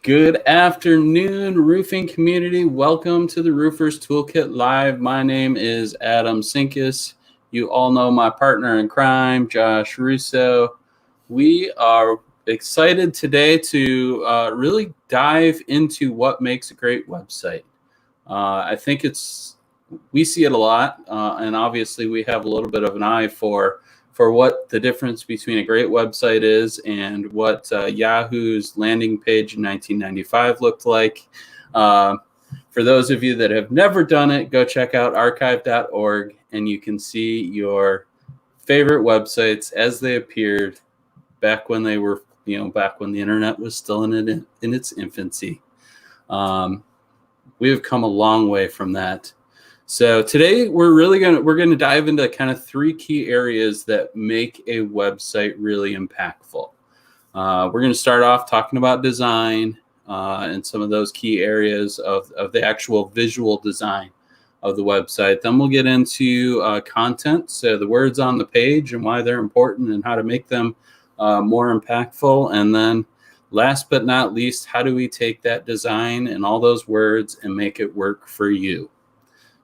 Good afternoon, roofing community. Welcome to the Roofers Toolkit Live. My name is Adam Sinkus. You all know my partner in crime, Josh Russo. We are excited today to really dive into what makes a great website. I think we see it a lot, and obviously we have a little bit of an eye for what the difference between a great website is and what Yahoo's landing page in 1995 looked like. For those of you that have never done it, go check out archive.org and you can see your favorite websites as they appeared back when they were, back when the internet was still in its infancy. We have come a long way from that. So today we're gonna dive into kind of three key areas that make a website really impactful. We're going to start off talking about design and some of those key areas of the actual visual design of the website. Then we'll get into content, so the words on the page and why they're important and how to make them more impactful. And then last but not least, how do we take that design and all those words and make it work for you?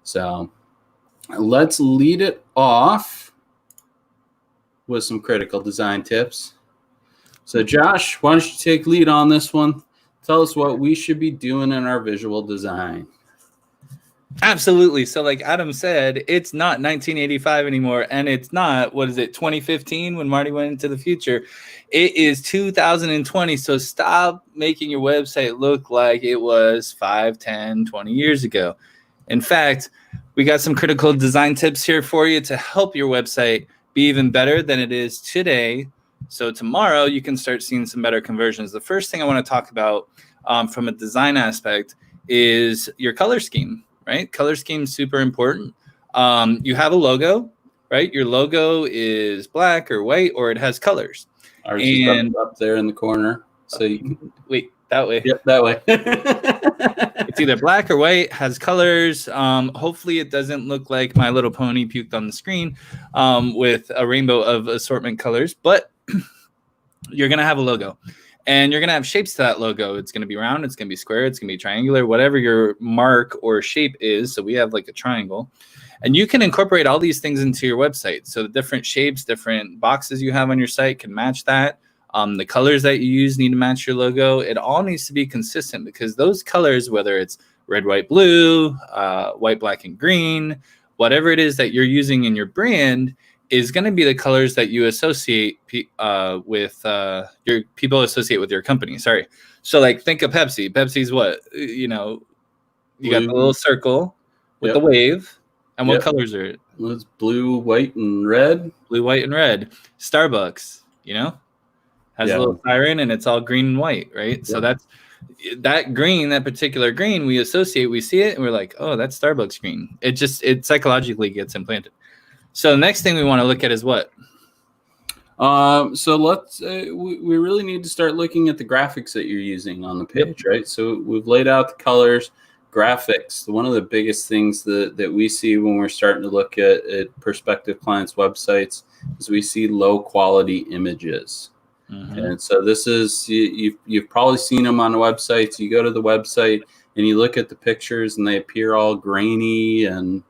So let's lead it off with some critical design tips. So Josh, why don't you take lead on this one? Tell us what we should be doing in our visual design. Absolutely. So like Adam said, it's not 1985 anymore. And it's not, 2015 when Marty went into the future. It is 2020. So stop making your website look like it was 5, 10, 20 years ago. In fact, we got some critical design tips here for you to help your website be even better than it is today. So tomorrow you can start seeing some better conversions. The first thing I want to talk about from a design aspect is your color scheme, right? Color scheme is super important. You have a logo, right? Your logo is black or white, or it has colors. Ours is up there in the corner. So you can wait, that way. Yep, that way. It's either black or white, has colors. Hopefully it doesn't look like My Little Pony puked on the screen with a rainbow of assortment colors, but you're going to have a logo and you're going to have shapes to that logo. It's going to be round, it's going to be square, it's going to be triangular, whatever your mark or shape is. So we have like a triangle, and you can incorporate all these things into your website. So the different shapes, different boxes you have on your site can match that. The colors that you use need to match your logo. It all needs to be consistent because those colors, whether it's red, white, blue, white, black, and green, whatever it is that you're using in your brand is going to be the colors that you associate with your people associate with your company. Sorry. So like think of Pepsi. Pepsi's what? You got the little circle with the wave. And what colors are it? Well, it's blue, white, and red. Blue, white, and red. Starbucks, has a little siren and it's all green and white, right? Yeah. So that's that green, that particular green we associate, we see it and we're like, oh, that's Starbucks green. It psychologically gets implanted. So the next thing we want to look at is what? So let's, we really need to start looking at the graphics that you're using on the page, right? So we've laid out the colors, graphics. One of the biggest things that we see when we're starting to look at prospective clients' websites is we see low quality images. Mm-hmm. And so this is, you've probably seen them on the websites. You go to the website and you look at the pictures and they appear all grainy and,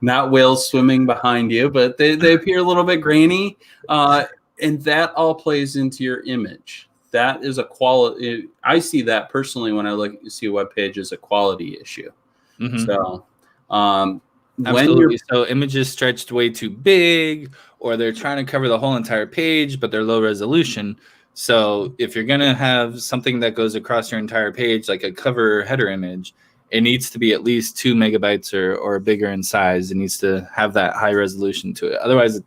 not whales swimming behind you, but they appear a little bit grainy. And that all plays into your image. That is a quality. I see that personally when I see a web page as a quality issue. Mm-hmm. So, absolutely. So images stretched way too big, or they're trying to cover the whole entire page, but they're low resolution. So if you're going to have something that goes across your entire page, like a cover header image, it needs to be at least 2 megabytes or bigger in size. It needs to have that high resolution to it. Otherwise, it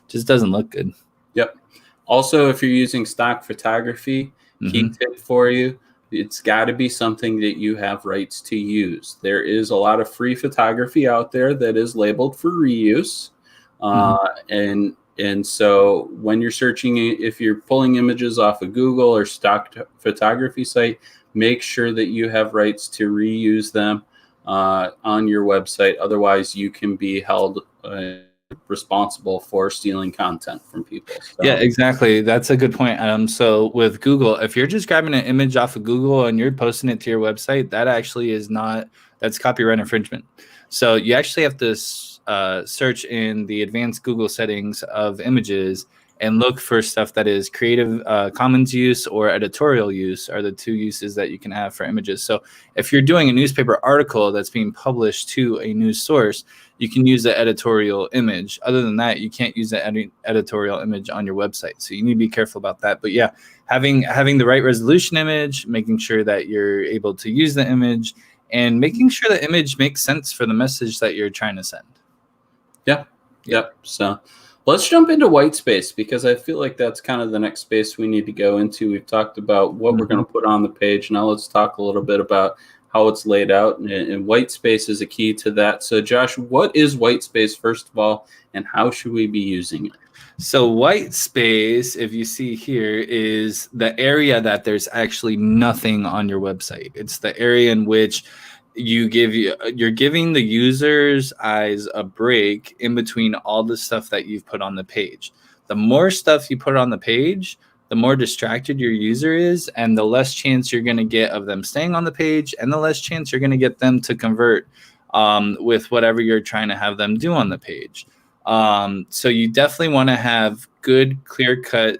just doesn't look good. Yep. Also, if you're using stock photography, key tip for you, it's got to be something that you have rights to use. There is a lot of free photography out there that is labeled for reuse. And so when you're searching, if you're pulling images off of Google or stock photography site, make sure that you have rights to reuse them on your website. Otherwise, you can be held responsible for stealing content from people. So. Yeah, exactly. That's a good point, Adam. So with Google, if you're just grabbing an image off of Google and you're posting it to your website, that actually is not, that's copyright infringement. So you actually have to search in the advanced Google settings of images and look for stuff that is Creative Commons use or editorial use are the two uses that you can have for images. So if you're doing a newspaper article that's being published to a news source, you can use the editorial image. Other than that, you can't use the editorial image on your website. So you need to be careful about that. But yeah, having the right resolution image, making sure that you're able to use the image, and making sure the image makes sense for the message that you're trying to send. Yeah. Yep. So let's jump into white space, because I feel like that's kind of the next space we need to go into. We've talked about what we're going to put on the page. Now let's talk a little bit about how it's laid out, and white space is a key to that. So Josh, what is white space first of all, and how should we be using it? So white space, if you see here, is the area that there's actually nothing on your website. It's the area in which you're giving the user's eyes a break in between all the stuff that you've put on the page. The more stuff you put on the page, the more distracted your user is, and the less chance you're going to get of them staying on the page, and the less chance you're going to get them to convert with whatever you're trying to have them do on the page. So you definitely want to have good, clear-cut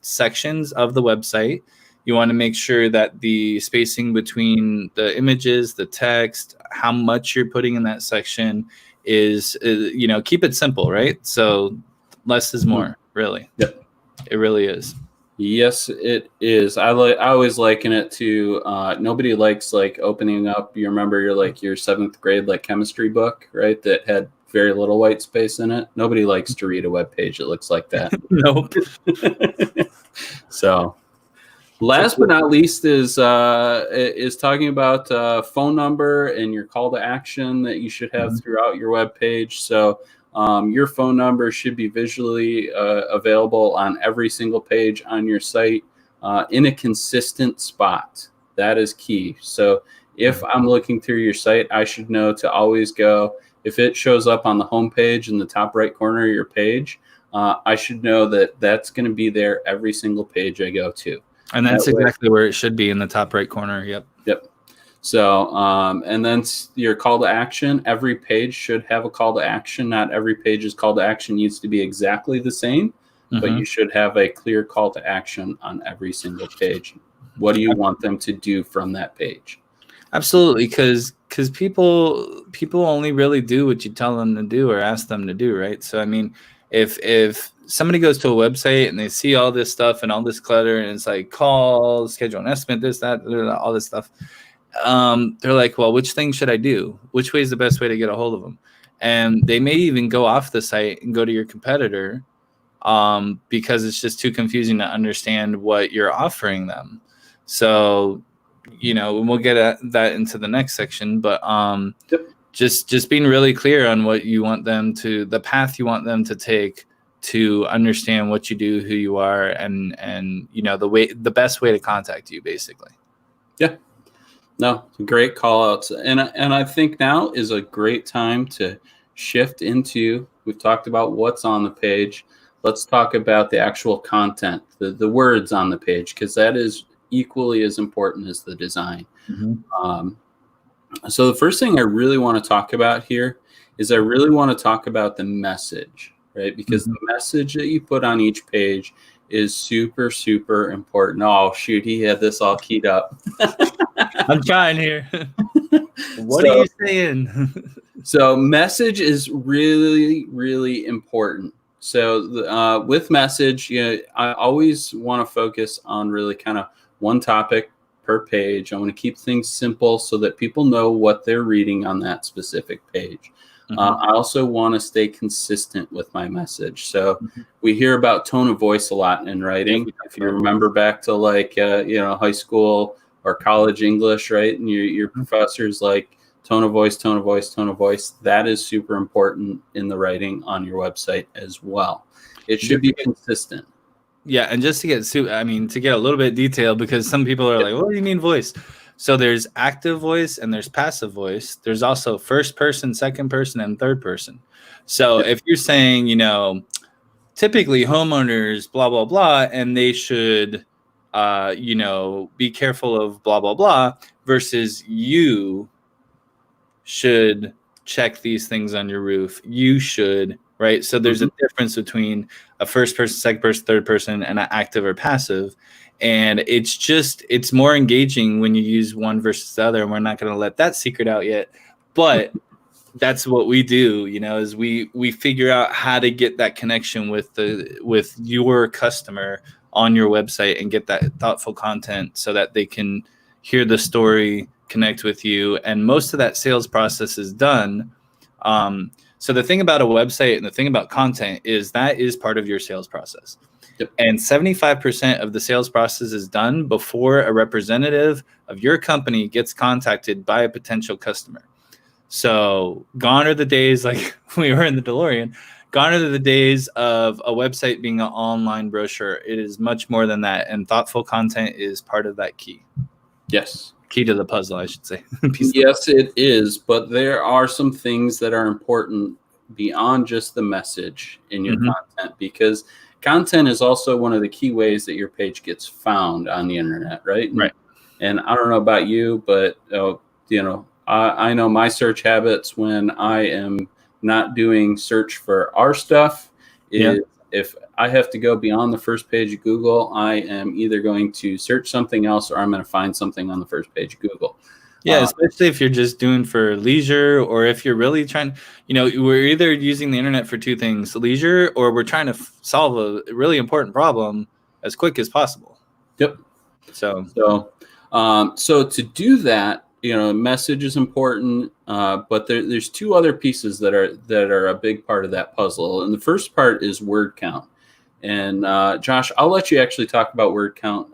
sections of the website. You want to make sure that the spacing between the images, the text, how much you're putting in that section is keep it simple, right? So less is more, really. Yep. It really is. Yes, it is. I always liken it to nobody likes like opening up. You remember your seventh grade chemistry book, right? That had very little white space in it. Nobody likes to read a web page that looks like that. Nope. So, last but not least is talking about phone number and your call to action that you should have throughout your web page. So your phone number should be visually available on every single page on your site in a consistent spot. That is key. So if I'm looking through your site, I should know to always go. If it shows up on the home page in the top right corner of your page, I should know that that's going to be there every single page I go to. And that's exactly where it should be, in the top right corner. Yep. So, and then your call to action, every page should have a call to action. Not every page's call to action needs to be exactly the same, but you should have a clear call to action on every single page. What do you want them to do from that page? Absolutely, because people only really do what you tell them to do or ask them to do, right? So, I mean, if somebody goes to a website and they see all this stuff and all this clutter, and it's like call, schedule an estimate, this, that, all this stuff, they're like, well, which thing should I do? Which way is the best way to get a hold of them? And they may even go off the site and go to your competitor because it's just too confusing to understand what you're offering them. So, we'll get at that into the next section, but just being really clear on what you want them to, the path you want them to take to understand what you do, who you are, and the best way to contact you, basically. Yeah. No, great call outs. And I think now is a great time to shift into, we've talked about what's on the page. Let's talk about the actual content, the words on the page, because that is equally as important as the design. So the first thing I really want to talk about here is I really want to talk about the message, right? Because the message that you put on each page is super, super important. Oh, shoot, he had this all keyed up. I'm trying here. What are you saying? So message is really, really important. So with message, I always want to focus on really kind of one topic per page. I want to keep things simple so that people know what they're reading on that specific page. I also want to stay consistent with my message. So we hear about tone of voice a lot in writing. If you remember back to high school or college English, right? And your professor's like tone of voice, tone of voice, tone of voice. That is super important in the writing on your website as well. It should be consistent. Yeah, and just to get a little bit detailed, because some people are like, what do you mean voice? So there's active voice and there's passive voice. There's also first person, second person, and third person. So if you're saying, typically homeowners, blah, blah, blah, and they should, be careful of blah, blah, blah, versus you should check these things on your roof. You should, right? So there's a difference between a first person, second person, third person, and an active or passive. And it's more engaging when you use one versus the other. And we're not going to let that secret out yet. But that's what we do, is we figure out how to get that connection with your customer on your website and get that thoughtful content so that they can hear the story, connect with you. And most of that sales process is done. So the thing about a website and the thing about content is that is part of your sales process. Yep. And 75% of the sales process is done before a representative of your company gets contacted by a potential customer. So gone are the days, like we were in the DeLorean, gone are the days of a website being an online brochure. It is much more than that. And thoughtful content is part of that key. Yes. Key to the puzzle, I should say. Yes, it is. But there are some things that are important beyond just the message in your content, because content is also one of the key ways that your page gets found on the internet, right? Right. And I don't know about you, but I know my search habits when I am not doing search for our stuff is if I have to go beyond the first page of Google, I am either going to search something else or I'm going to find something on the first page of Google. Yeah, especially if you're just doing for leisure, or if you're really trying, we're either using the internet for two things, leisure, or we're trying to solve a really important problem as quick as possible. Yep. So to do that, message is important, but there's two other pieces that are a big part of that puzzle. And the first part is word count. And Josh, I'll let you actually talk about word count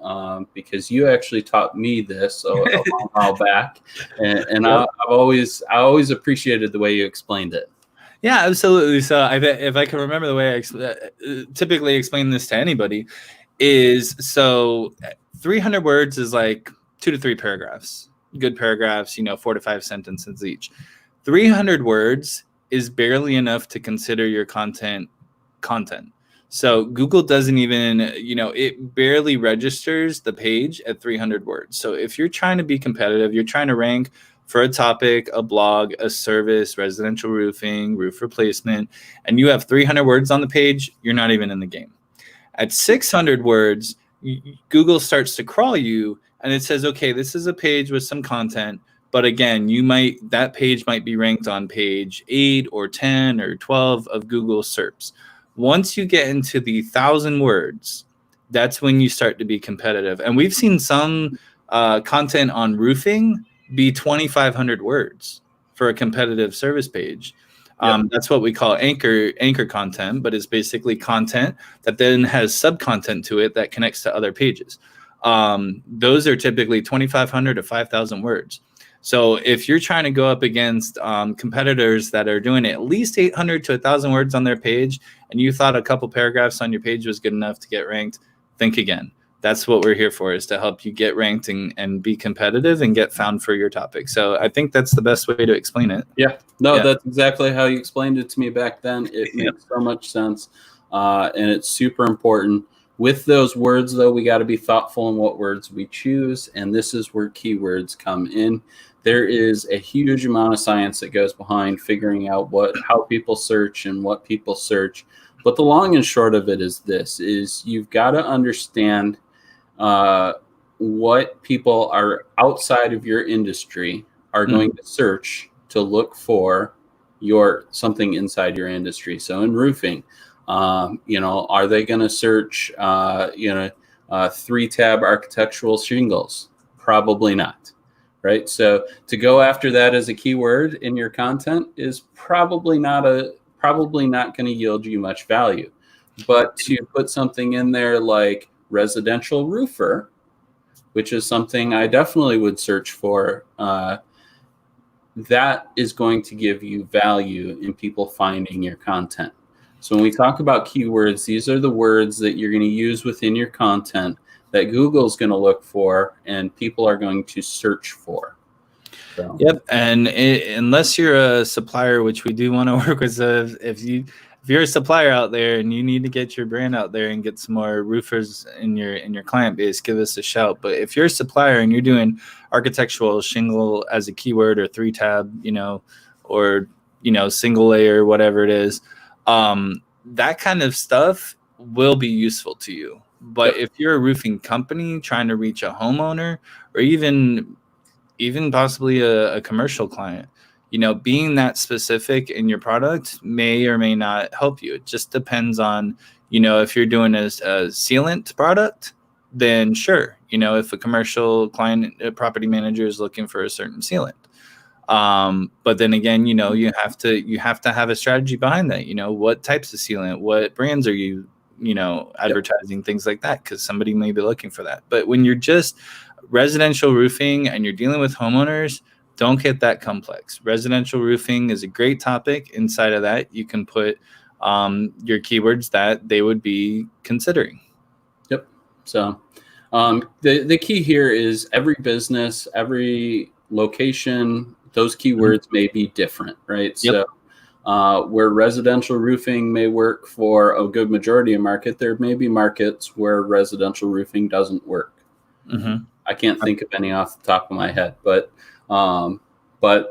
because you actually taught me this a long while back, and I always appreciated the way you explained it. Yeah, absolutely. So if I can remember the way I typically explain this to anybody, is 300 words is like 2 to 3 paragraphs. Good paragraphs, 4 to 5 sentences each. 300 words is barely enough to consider your content. So Google doesn't even, it barely registers the page at 300 words. So if you're trying to be competitive, you're trying to rank for a topic, a blog, a service, residential roofing, roof replacement, and you have 300 words on the page, you're not even in the game. At 600 words, Google starts to crawl you, and it says, okay, this is a page with some content, but again, that page might be ranked on page 8 or 10 or 12 of Google SERPs. Once you get into the 1,000 words, that's when you start to be competitive. And we've seen some content on roofing be 2,500 words for a competitive service page. That's what we call anchor content, but it's basically content that then has sub-content to it that connects to other pages. Those are typically 2,500 to 5,000 words. So if you're trying to go up against competitors that are doing at least 800 to 1,000 words on their page, and you thought a couple paragraphs on your page was good enough to get ranked, think again. That's what we're here for, is to help you get ranked and be competitive and get found for your topic. So I think that's the best way to explain it. Yeah, that's exactly how you explained it to me back then. It makes so much sense, and it's super important. With those words, though, we got to be thoughtful in what words we choose, and this is where keywords come in. There is a huge amount of science that goes behind figuring out how people search and what people search. But the long and short of it is you've got to understand what people are outside of your industry are going to search to look for something inside your industry. So in roofing, are they going to search 3-tab architectural shingles? Probably not. Right. So to go after that as a keyword in your content is probably not going to yield you much value. But to put something in there like residential roofer, which is something I definitely would search for, that is going to give you value in people finding your content. So when we talk about keywords, these are the words that you're going to use within your content that Google's going to look for and people are going to search for. So. Yep, and unless you're a supplier, which we do want to work with, if you're a supplier out there and you need to get your brand out there and get some more roofers in your client base, give us a shout. But if you're a supplier and you're doing architectural shingle as a keyword or 3-tab, or single layer, whatever it is, that kind of stuff will be useful to you. But if you're a roofing company trying to reach a homeowner or even possibly a commercial client, being that specific in your product may or may not help you. It just depends on, if you're doing a sealant product, then sure. If a commercial client, a property manager is looking for a certain sealant. But then again, you have to have a strategy behind that. What types of sealant, what brands are you, advertising, things like that, because somebody may be looking for that. But when you're just residential roofing and you're dealing with homeowners, don't get that complex. Residential roofing is a great topic. Inside of that, you can put your keywords that they would be considering. Yep. So the key here is every business, every location, those keywords may be different, right? Yep. So where residential roofing may work for a good majority of market, there may be markets where residential roofing doesn't work. Mm-hmm. I can't think of any off the top of my head, but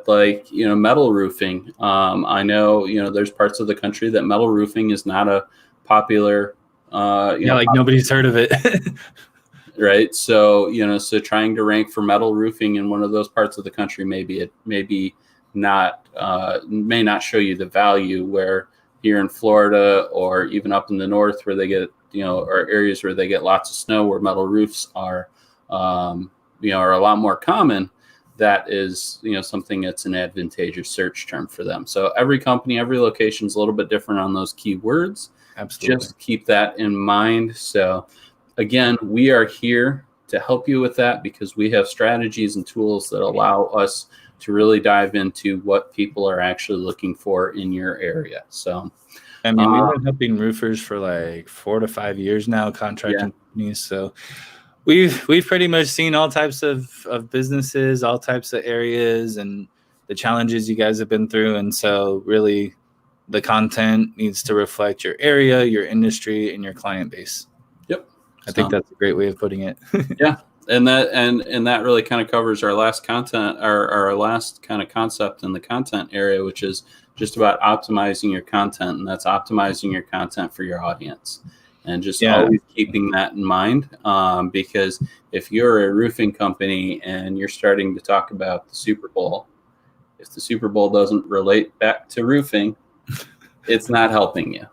like, metal roofing, I know, there's parts of the country that metal roofing is not a popular, nobody's heard of it. Right. So, so trying to rank for metal roofing in one of those parts of the country, may not show you the value, where here in Florida or even up in the north where they get, or areas where they get lots of snow, where metal roofs are a lot more common. That is, something that's an advantageous search term for them. So every company, every location is a little bit different on those keywords. Absolutely. Just keep that in mind. So again, we are here to help you with that because we have strategies and tools that allow us to really dive into what people are actually looking for in your area. So, I mean, we've been helping roofers for like 4 to 5 years now, contracting companies. So we've pretty much seen all types of businesses, all types of areas, and the challenges you guys have been through. And so really the content needs to reflect your area, your industry, and your client base. Yep. I think that's a great way of putting it. Yeah. And that really kind of covers our last content, our last kind of concept in the content area, which is just about optimizing your content. And that's optimizing your content for your audience. And just always keeping that in mind, because if you're a roofing company and you're starting to talk about the Super Bowl, if the Super Bowl doesn't relate back to roofing, it's not helping you.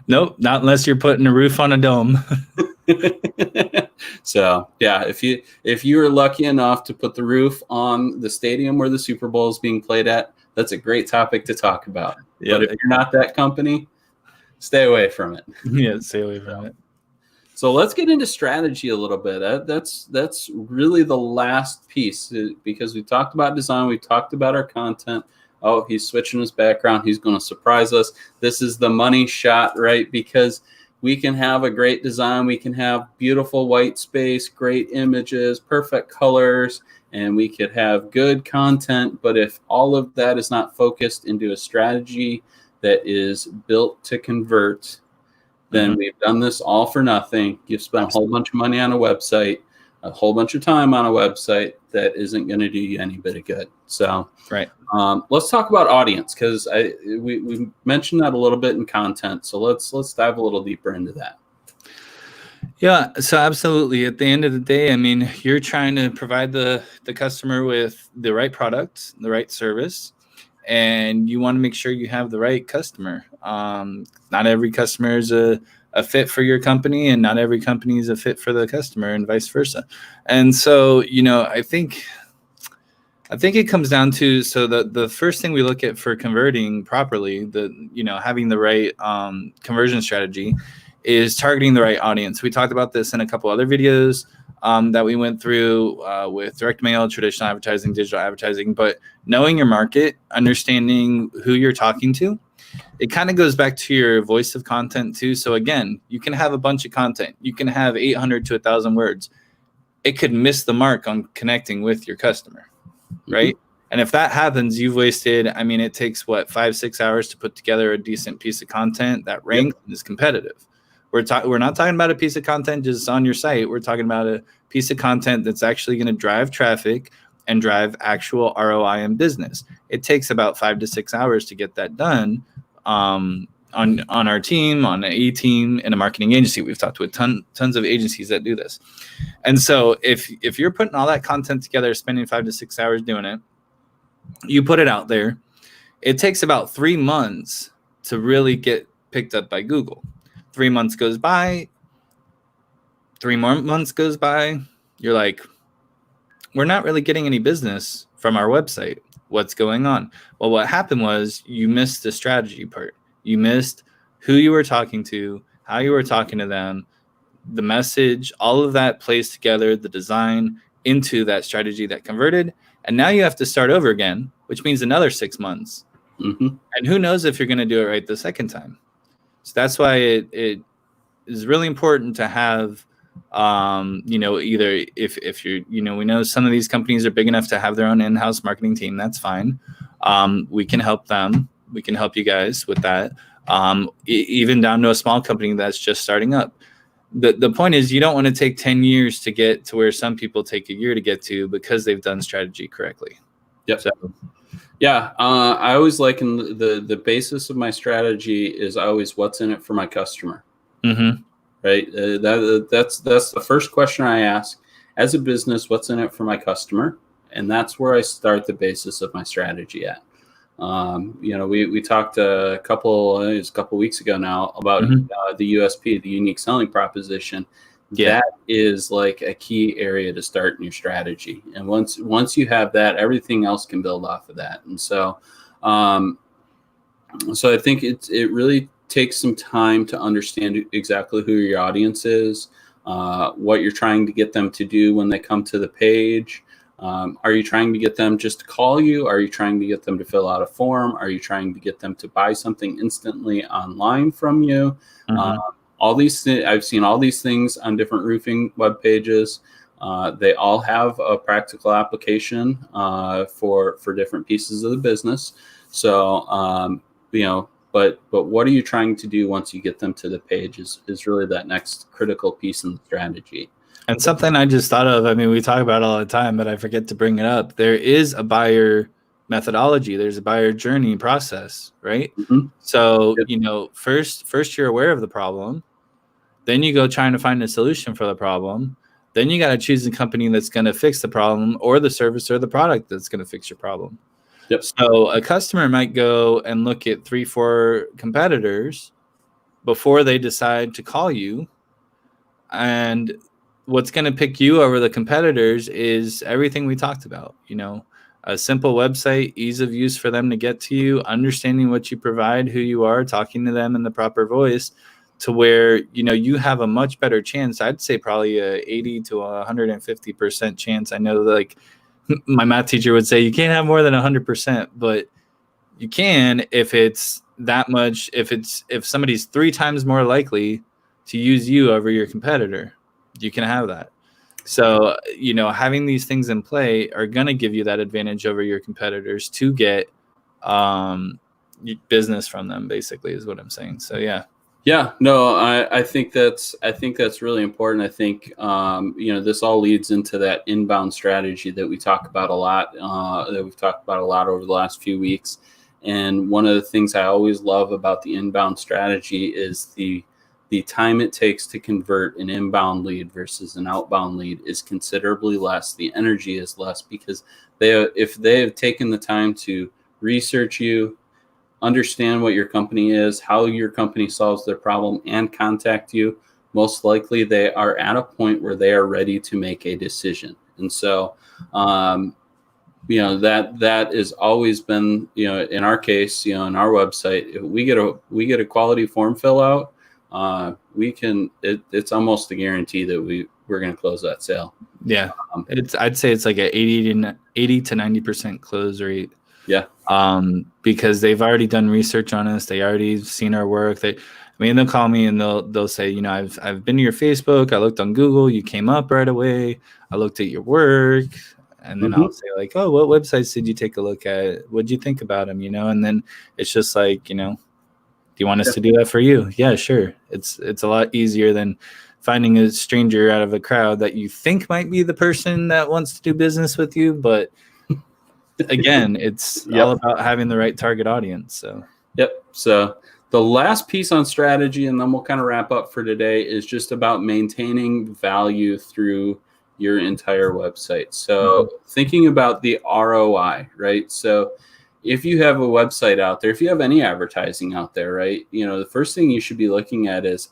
Nope, not unless you're putting a roof on a dome. So yeah, if you are lucky enough to put the roof on the stadium where the Super Bowl is being played at, that's a great topic to talk about. Yep. But if you're not that company, stay away from it. Yeah, stay away from it. So let's get into strategy a little bit. That's really the last piece, because we talked about design, we talked about our content. Oh, he's switching his background. He's going to surprise us. This is the money shot, right? Because we can have a great design. We can have beautiful white space, great images, perfect colors, and we could have good content. But if all of that is not focused into a strategy that is built to convert, then we've done this all for nothing. You've spent a whole bunch of money on a website, a whole bunch of time on a website that isn't going to do you any bit of good. So right. Let's talk about audience, because we mentioned that a little bit in content. So let's dive a little deeper into that. Yeah, so absolutely. At the end of the day, I mean, you're trying to provide the customer with the right product, the right service, and you want to make sure you have the right customer. Not every customer is a fit for your company, and not every company is a fit for the customer, and vice versa. And so, I think it comes down to, so the first thing we look at for converting properly, having the right conversion strategy, is targeting the right audience. We talked about this in a couple other videos that we went through with direct mail, traditional advertising, digital advertising, but knowing your market, understanding who you're talking to, it kind of goes back to your voice of content too. So again, you can have a bunch of content. You can have 800 to 1,000 words. It could miss the mark on connecting with your customer, right? And if that happens, you've wasted, I mean, it takes 5-6 hours to put together a decent piece of content that ranks and is competitive. We're not talking about a piece of content just on your site. We're talking about a piece of content that's actually going to drive traffic and drive actual ROI in business. It takes about 5 to 6 hours to get that done on our team, on a team, in a marketing agency. We've talked with tons of agencies that do this. And so if you're putting all that content together, spending 5 to 6 hours doing it, you put it out there, it takes about 3 months to really get picked up by Google. 3 months goes by, 3 more months goes by, you're like, we're not really getting any business from our website. What's going on? Well, what happened was you missed the strategy part. You missed who you were talking to, how you were talking to them, the message, all of that plays together, the design into that strategy that converted. And now you have to start over again, which means another 6 months. And who knows if you're going to do it right the second time. So that's why it is really important to have, either if you're, we know some of these companies are big enough to have their own in-house marketing team. That's fine. We can help them. We can help you guys with that. Even down to a small company that's just starting up. The point is, you don't want to take 10 years to get to where some people take a year to get to because they've done strategy correctly. Yep. So, yeah. I always liken the basis of my strategy is always what's in it for my customer. Right. That's the first question I ask as a business. What's in it for my customer? And that's where I start the basis of my strategy at. We talked a couple weeks ago now about the USP, the unique selling proposition. That is like a key area to start in your strategy. And once you have that, everything else can build off of that. And so I think it really takes some time to understand exactly who your audience is, what you're trying to get them to do when they come to the page. Are you trying to get them just to call you? Are you trying to get them to fill out a form? Are you trying to get them to buy something instantly online from you? All these things, I've seen all these things on different roofing web pages. They all have a practical application for different pieces of the business. So, but what are you trying to do once you get them to the page is really that next critical piece in the strategy. And something I just thought of, I mean, we talk about it all the time, but I forget to bring it up. There is a buyer methodology. There's a buyer journey process, right? So, first you're aware of the problem. Then you go trying to find a solution for the problem. Then you got to choose a company that's going to fix the problem, or the service or the product that's going to fix your problem. So a customer might go and look at 3-4 competitors before they decide to call you. And what's going to pick you over the competitors is everything we talked about, a simple website, ease of use for them to get to you, understanding what you provide, who you are, talking to them in the proper voice, to where, you have a much better chance. I'd say probably a 80 to 150% chance. I know, like my math teacher would say, you can't have more than 100%, but you can if it's that much, if somebody's 3 times more likely to use you over your competitor, you can have that. So, having these things in play are going to give you that advantage over your competitors to get business from them, basically, is what I'm saying. So, yeah. Yeah, no, I think that's really important. I think, this all leads into that inbound strategy that we talk about a lot, that we've talked about a lot over the last few weeks. And one of the things I always love about the inbound strategy is the time it takes to convert an inbound lead versus an outbound lead is considerably less. The energy is less because if they have taken the time to research you, understand what your company is, how your company solves their problem, and contact you, most likely they are at a point where they are ready to make a decision. And so, that has always been, in our case, in our website, if we get a quality form fill out, it's almost a guarantee that we're going to close that sale. Yeah. I'd say it's like a 80 to 90% close rate. Yeah. because they've already done research on us. They already seen our work. They'll call me and they'll say, I've been to your Facebook. I looked on Google. You came up right away. I looked at your work. And then I'll say like, oh, what websites did you take a look at? What'd you think about them? And then it's just like, do you want us to do that for you? Yeah, sure. It's a lot easier than finding a stranger out of a crowd that you think might be the person that wants to do business with you. But again, it's all about having the right target audience. So the last piece on strategy, and then we'll kind of wrap up for today, is just about maintaining value through your entire website. So thinking about the ROI, right? So if you have a website out there, if you have any advertising out there, right, the first thing you should be looking at is,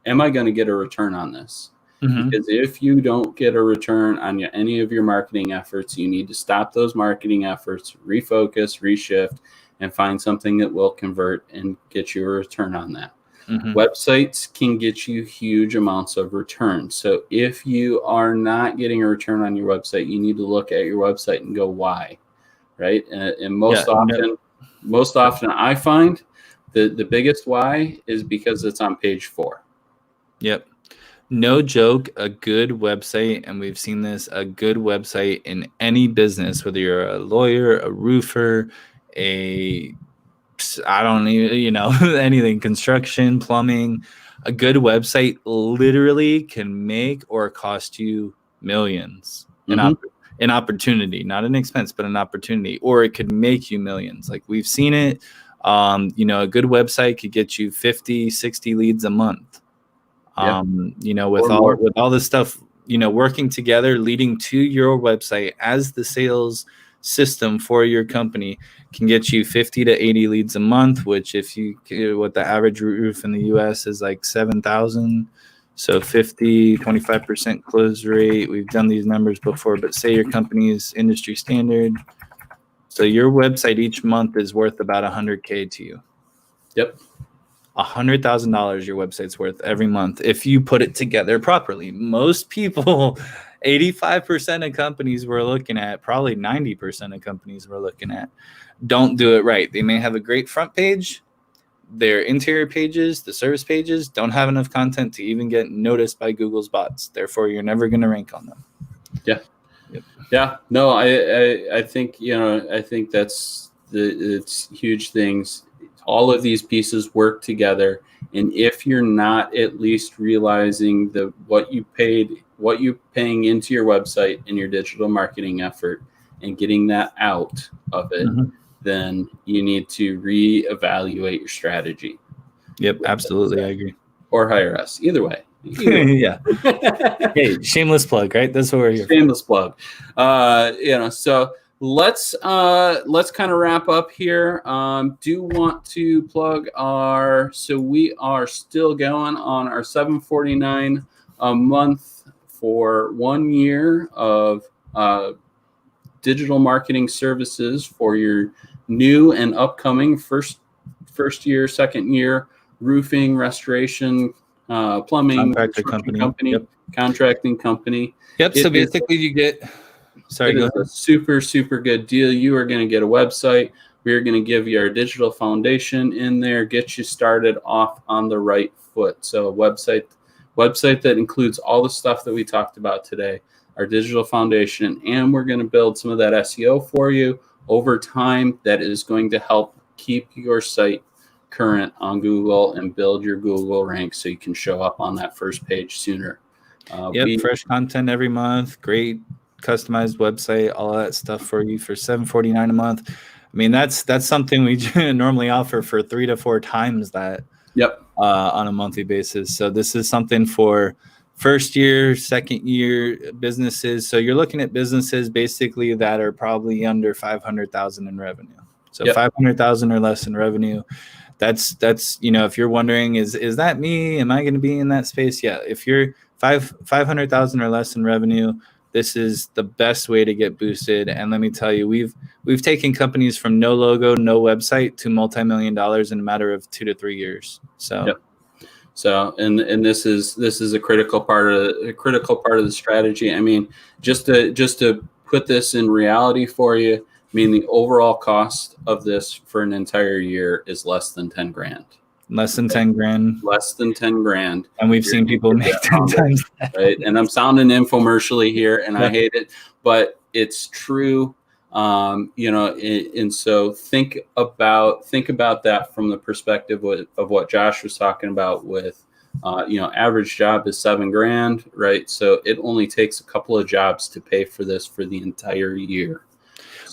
am I going to get a return on this? Because if you don't get a return on any of your marketing efforts, you need to stop those marketing efforts, refocus, reshift, and find something that will convert and get you a return on that. Websites can get you huge amounts of return. So if you are not getting a return on your website, you need to look at your website and go, why? Right? And most often I find the biggest why is because it's on page 4. Yep. No joke, a good website, and we've seen this, a good website in any business, whether you're a lawyer, a roofer, anything, construction, plumbing, a good website literally can make or cost you millions. An opportunity, not an expense, but an opportunity, or it could make you millions. Like we've seen it. A good website could get you 50, 60 leads a month. With all this stuff, working together, leading to your website as the sales system for your company can get you 50 to 80 leads a month, which what the average roof in the US is like 7,000. So 25% close rate. We've done these numbers before, but say your company is industry standard. So your website each month is worth about $100K to you. Yep. $100,000 your website's worth every month if you put it together properly. Most people, 85% of companies we're looking at, probably 90% of companies we're looking at, don't do it right. They may have a great front page. Their interior pages, the service pages, don't have enough content to even get noticed by Google's bots. Therefore, you're never going to rank on them. Yeah. Yep. Yeah. No, I think, I think it's huge things. All of these pieces work together. And if you're not at least realizing what you're paying into your website and your digital marketing effort and getting that out of it, then you need to reevaluate your strategy. Yep, absolutely. I agree. Or hire us. Either way. Yeah. Hey, shameless plug, right? That's what we're here. Shameless plug. So let's kind of wrap up here. Do want to plug so we are still going on our $749 a month for 1 year of digital marketing services for your new and upcoming first year, second year roofing, restoration, plumbing, contracting company. Yep. So basically you get, it is a super, super good deal. You are going to get a website. We're going to give you our digital foundation in there, get you started off on the right foot. So a website that includes all the stuff that we talked about today, our digital foundation, and we're going to build some of that SEO for you over time that is going to help keep your site current on Google and build your Google rank so you can show up on that first page sooner. Fresh content every month, great customized website, all of that stuff for you for $749 a month. I mean, that's something we normally offer for 3 to 4 times that. Yep. On a monthly basis. So this is something for first year, second year businesses. So you're looking at businesses basically that are probably under 500,000 in revenue. So 500,000 or less in revenue. That's if you're wondering, is that me? Am I going to be in that space? Yeah. If you're 500,000 or less in revenue, this is the best way to get boosted. And let me tell you, we've taken companies from no logo, no website to multi-million dollars in a matter of 2 to 3 years. So, and this is a critical part of the strategy. I mean, just to put this in reality for you, mean, the overall cost of this for an entire year is less than 10 grand. Less than 10 grand. Less than 10 grand. And we've seen people make 10 times that. Right. And I'm sounding infomercially here, and I hate it, but it's true. And so think about that from the perspective of what Josh was talking about with, average job is $7 grand, right? So it only takes a couple of jobs to pay for this for the entire year.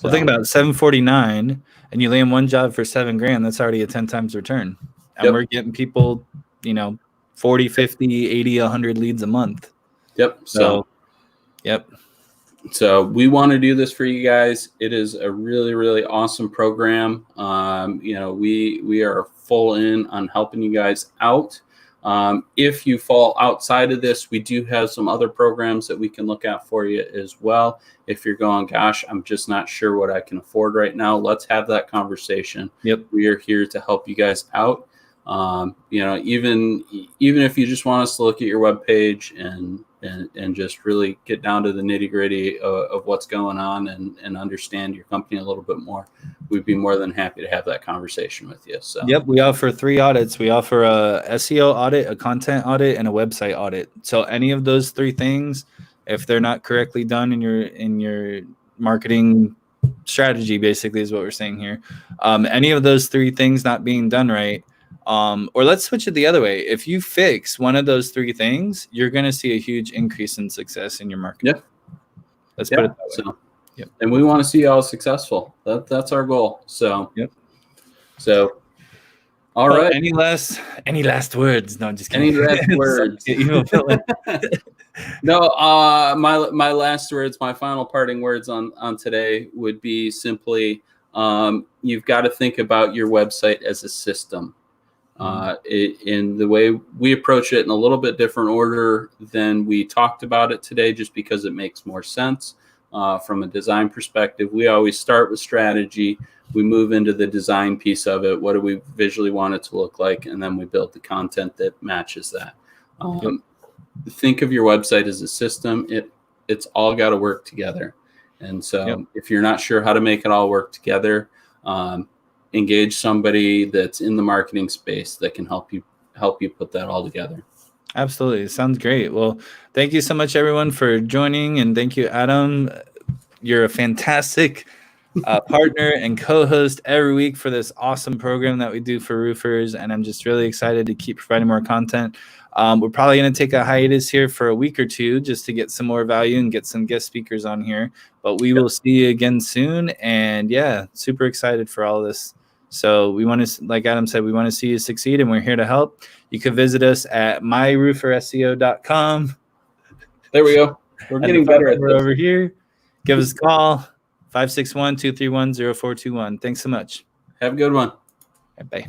Well, think about $749, and you land one job for $7 grand. That's already a 10 times return. And we're getting people, 40, 50, 80, 100 leads a month. Yep. So we want to do this for you guys. It is a really, really awesome program. We are full in on helping you guys out. If you fall outside of this, we do have some other programs that we can look at for you as well. If you're going, gosh, I'm just not sure what I can afford right now, let's have that conversation. Yep. We are here to help you guys out. Even if you just want us to look at your webpage and just really get down to the nitty gritty of what's going on and understand your company a little bit more, we'd be more than happy to have that conversation with you. So yep, we offer 3 audits. We offer a SEO audit, a content audit, and a website audit. So any of those 3 things, if they're not correctly done in your marketing strategy, basically is what we're saying here. Any of those 3 things not being done right, or let's switch it the other way. If you fix one of those 3 things, you're going to see a huge increase in success in your marketing. Yep. Let's put it that way. Yep. And we want to see y'all successful. That's our goal. So, yep. So, all right. Any last words? No, I'm just kidding. Any last words? No, my last words, my final parting words on today would be simply, you've got to think about your website as a system. In the way we approach it in a little bit different order than we talked about it today, just because it makes more sense from a design perspective. We always start with strategy. We move into the design piece of it. What do we visually want it to look like? And then we build the content that matches that. Think of your website as a system. It's all got to work together. And so if you're not sure how to make it all work together, engage somebody that's in the marketing space that can help you put that all together. Absolutely. Sounds great. Well, thank you so much, everyone, for joining. And thank you, Adam. You're a fantastic partner and co-host every week for this awesome program that we do for roofers. And I'm just really excited to keep providing more content. We're probably going to take a hiatus here for a week or 2 just to get some more value and get some guest speakers on here. But we will see you again soon. And super excited for all of this. So we want to, like Adam said, we want to see you succeed, and we're here to help. You can visit us at myrooferseo.com. There we go. We're getting better at this. Over here. Give us a call, 561-231-0421. Thanks so much. Have a good one. Bye.